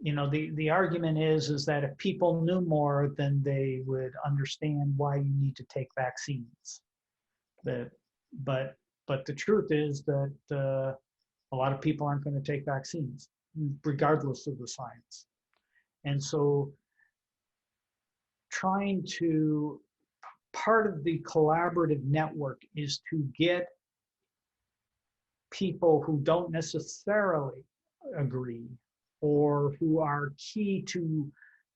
the argument is that if people knew more, then they would understand why you need to take vaccines. But the truth is that a lot of people aren't going to take vaccines, regardless of the science. And so part of the collaborative network is to get people who don't necessarily agree or who are key to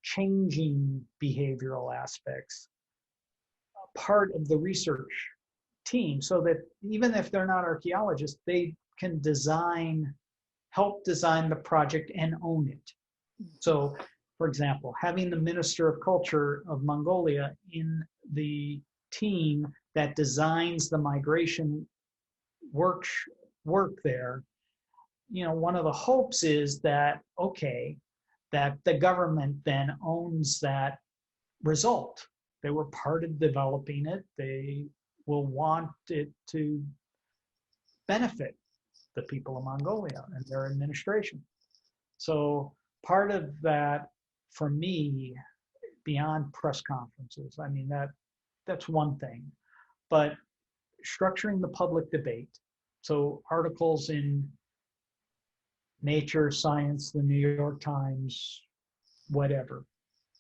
changing behavioral aspects part of the research team, so that even if they're not archaeologists, they can help design the project and own it. So, for example, having the Minister of Culture of Mongolia in the team that designs the migration work there, one of the hopes is that, okay, that the government then owns that result. They were part of developing it. They will want it to benefit the people of Mongolia and their administration. So part of that, for me, beyond press conferences, I mean, that's one thing, but structuring the public debate. So articles in Nature, Science, the New York Times, whatever,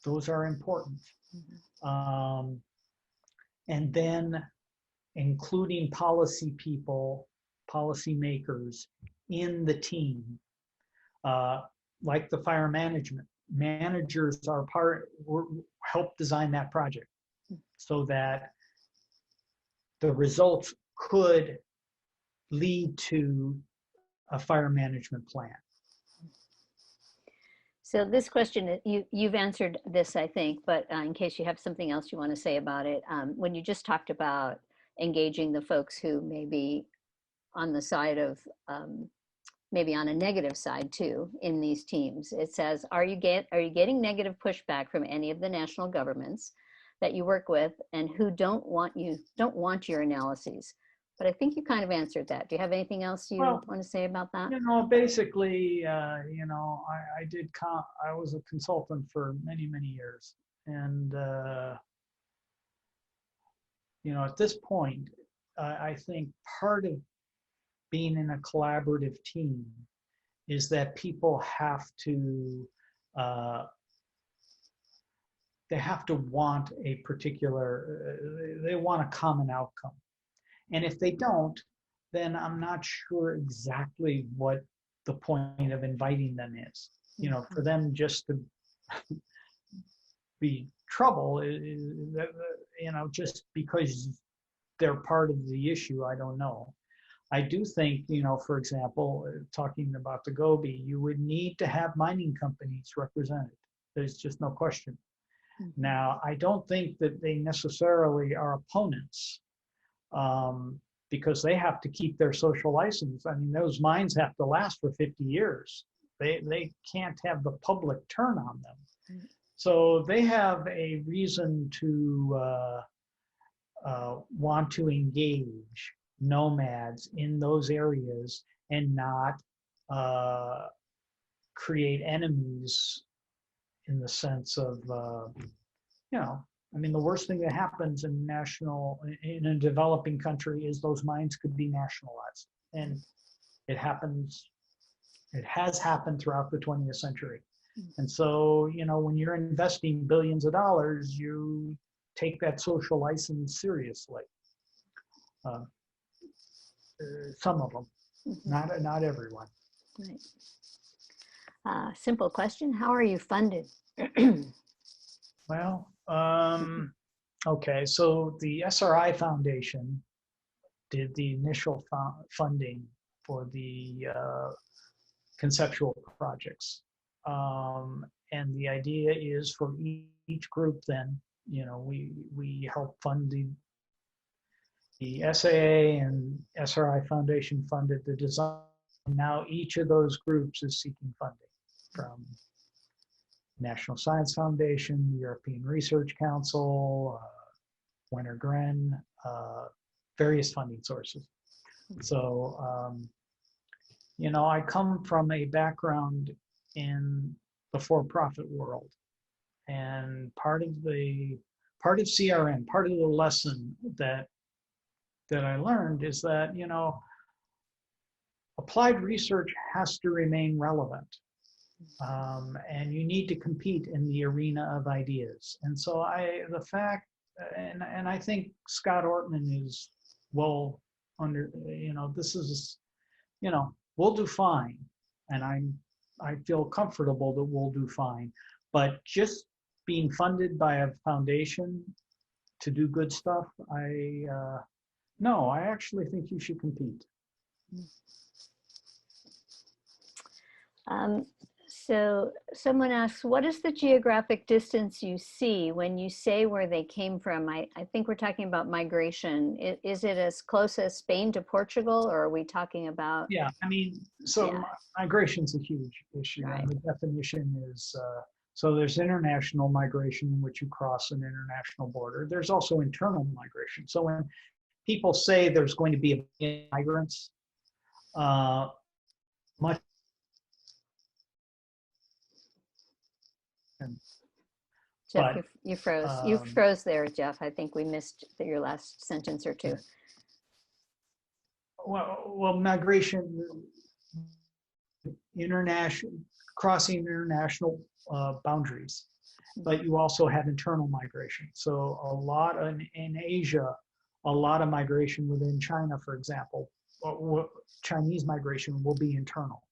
those are important. Mm-hmm. And then including policy people, policymakers in the team, like the fire management. Managers are help design that project so that the results could lead to a fire management plan. So this question, you've answered this, I think, but in case you have something else you want to say about it, when you just talked about engaging the folks who may be on the side of, maybe on a negative side too, in these teams, it says, are you getting negative pushback from any of the national governments that you work with and who don't want your analyses? But I think you kind of answered that. Do you have anything else you want to say about that? Basically, I was a consultant for many, many years. And, at this point, I think part of being in a collaborative team is that people have to, want a particular, they want a common outcome. And if they don't, then I'm not sure exactly what the point of inviting them is. You know, for them just to be trouble, you know, just because they're part of the issue, I don't know. I do think, you know, for example, talking about the Gobi, you would need to have mining companies represented. There's just no question. Now, I don't think that they necessarily are opponents, because they have to keep their social license. I mean, those mines have to last for 50 years. They can't have the public turn on them. So they have a reason to want to engage nomads in those areas and not create enemies in the sense of, you know, I mean, the worst thing that happens in a developing country is those mines could be nationalized. And it happens, it has happened throughout the 20th century. And so, you know, when you're investing billions of dollars, you take that social license seriously. Some of them, not everyone. Right. Simple question, how are you funded? Well, okay, so the SRI Foundation did the initial funding for the conceptual projects. And the idea is for each group then, you know, we help fund the SAA and SRI Foundation funded the design. Now each of those groups is seeking funding from National Science Foundation, European Research Council, Wenner-Gren, various funding sources. So, you know, I come from a background in the for-profit world, and part of CRN, part of the lesson that I learned is that, you know, applied research has to remain relevant. And you need to compete in the arena of ideas. And so the fact, and I think Scott Ortman is well under, you know, this is, you know, we'll do fine. And I feel comfortable that we'll do fine. But just being funded by a foundation to do good stuff, no, I actually think you should compete. So someone asks, what is the geographic distance you see when you say where they came from? I think we're talking about migration. Is it as close as Spain to Portugal, or are we talking about? Yeah, I mean, so migration's a huge issue. Right. And the definition is, so there's international migration in which you cross an international border. There's also internal migration. So when people say there's going to be migrants, much Jeff, you froze. You froze there, Jeff. I think we missed your last sentence or two. Well, migration, crossing international boundaries, but you also have internal migration. So a lot in Asia, a lot of migration within China, for example, Chinese migration will be internal.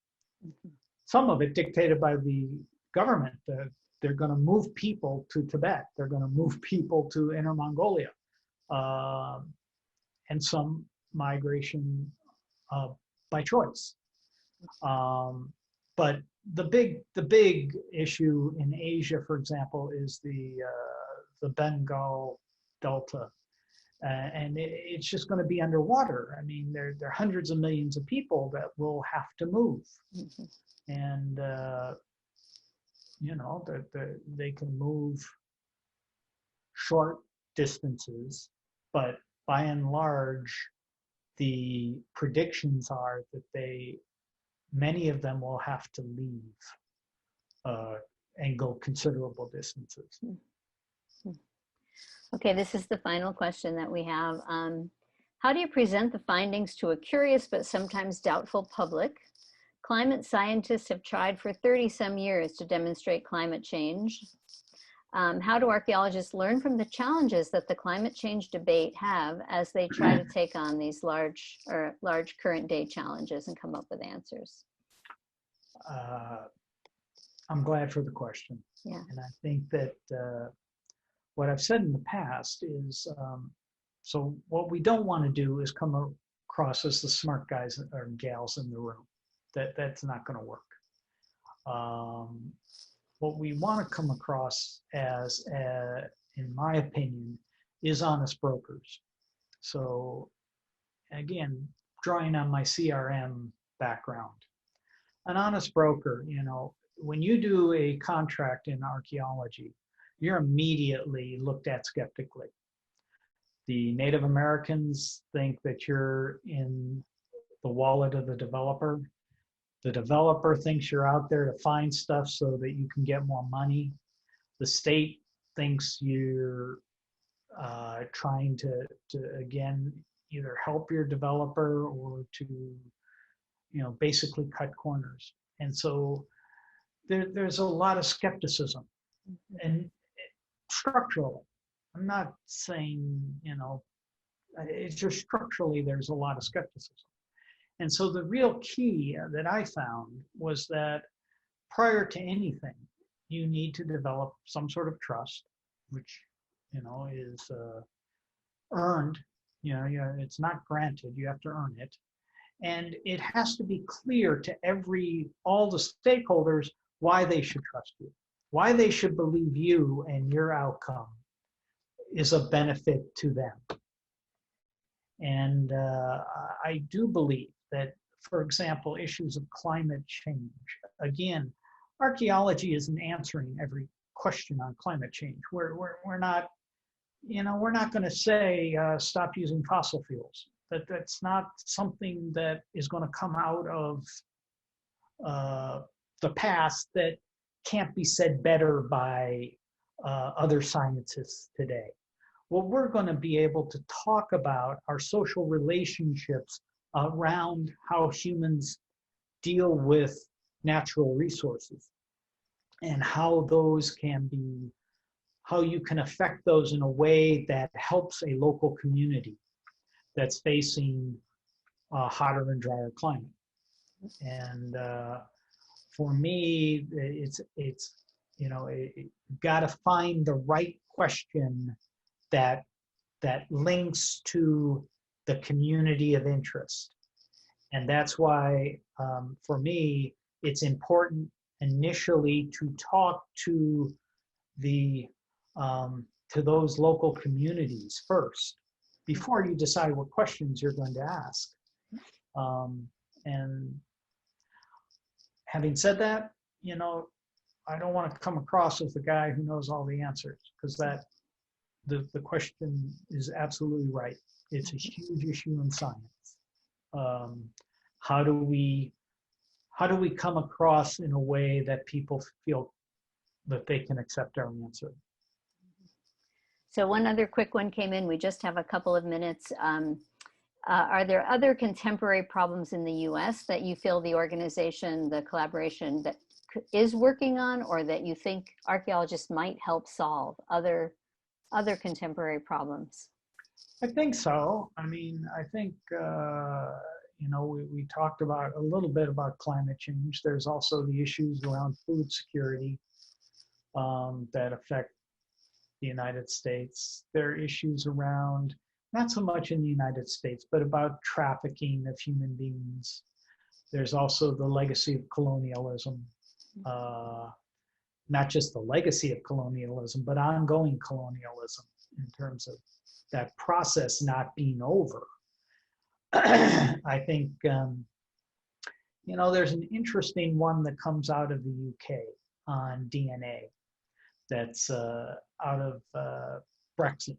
Some of it dictated by the government. They're going to move people to Tibet. They're going to move people to Inner Mongolia, and some migration by choice. But the big issue in Asia, for example, is the Bengal Delta, and it's just going to be underwater. I mean, there are hundreds of millions of people that will have to move, and you know, that they can move short distances, but by and large, the predictions are that many of them will have to leave and go considerable distances. Okay, this is the final question that we have. How do you present the findings to a curious but sometimes doubtful public? Climate scientists have tried for 30-some years to demonstrate climate change. How do archaeologists learn from the challenges that the climate change debate have as they try to take on these large current day challenges and come up with answers? I'm glad for the question. Yeah. And I think that what I've said in the past is, so what we don't want to do is come across as the smart guys or gals in the room. That's not going to work. What we want to come across as, in my opinion, is honest brokers. So again, drawing on my CRM background, an honest broker, you know, when you do a contract in archaeology, you're immediately looked at skeptically. The Native Americans think that you're in the wallet of the developer. The developer thinks you're out there to find stuff so that you can get more money. The state thinks you're trying to again, either help your developer or to, you know, basically cut corners. And so there's a lot of skepticism. And structurally, I'm not saying, you know, it's just structurally there's a lot of skepticism. And so the real key that I found was that prior to anything, you need to develop some sort of trust, which, you know, is earned. You know, it's not granted, you have to earn it. And it has to be clear to all the stakeholders why they should trust you, why they should believe you and your outcome is a benefit to them. And I do believe that, for example, issues of climate change, again, archaeology isn't answering every question on climate change. We're not, you know, we're not going to say stop using fossil fuels. That's not something that is going to come out of the past that can't be said better by other scientists today. What we're going to be able to talk about are social relationships around how humans deal with natural resources and how those can be, how you can affect those in a way that helps a local community that's facing a hotter and drier climate. And for me, it's you know, you've got to find the right question that links to the community of interest. And that's why, for me, it's important initially to talk to those local communities first, before you decide what questions you're going to ask. And having said that, you know, I don't want to come across as the guy who knows all the answers, because the question is absolutely right. It's a huge issue in science. How do we come across in a way that people feel that they can accept our answer? So one other quick one came in. We just have a couple of minutes. Are there other contemporary problems in the US that you feel the organization, the collaboration that is working on, or that you think archaeologists might help solve, other contemporary problems? I think so. I mean, I think, you know, we talked about a little bit about climate change. There's also the issues around food security that affect the United States. There are issues around, not so much in the United States, but about trafficking of human beings. There's also the legacy of colonialism, not just the legacy of colonialism, but ongoing colonialism in terms of that process not being over. I think, you know, there's an interesting one that comes out of the UK on DNA that's out of Brexit.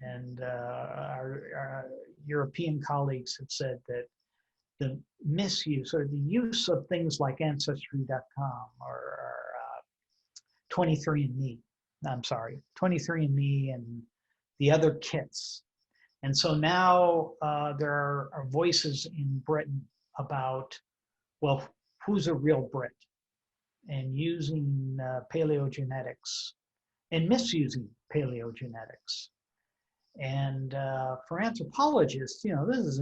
And our European colleagues have said that the misuse or the use of things like Ancestry.com or 23andMe, 23andMe and the other kits. And so now there are voices in Britain about, well, who's a real Brit? And using paleogenetics and misusing paleogenetics. And for anthropologists, you know, this is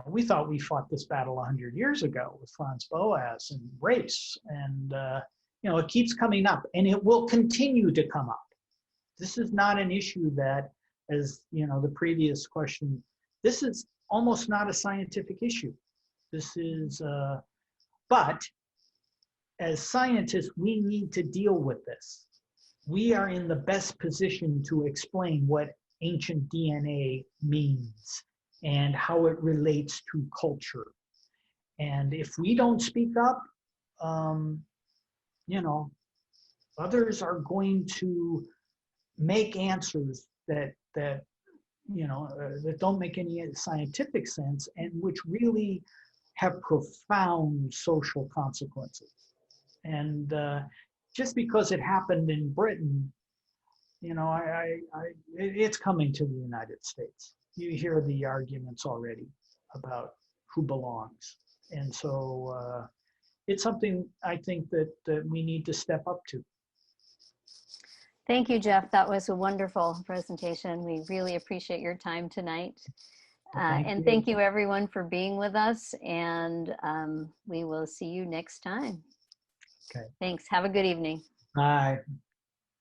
we thought we fought this battle 100 years ago with Franz Boas and race. And, it keeps coming up, and it will continue to come up. This is not an issue that, as the previous question, this is almost not a scientific issue. This is, but as scientists, we need to deal with this. We are in the best position to explain what ancient DNA means and how it relates to culture. And if we don't speak up, others are going to make answers that don't make any scientific sense and which really have profound social consequences. And just because it happened in Britain, it's coming to the United States. You hear the arguments already about who belongs. And so it's something I think that we need to step up to. Thank you, Jeff. That was a wonderful presentation. We really appreciate your time tonight. Thank you everyone for being with us, and we will see you next time. Okay. Thanks. Have a good evening. Bye.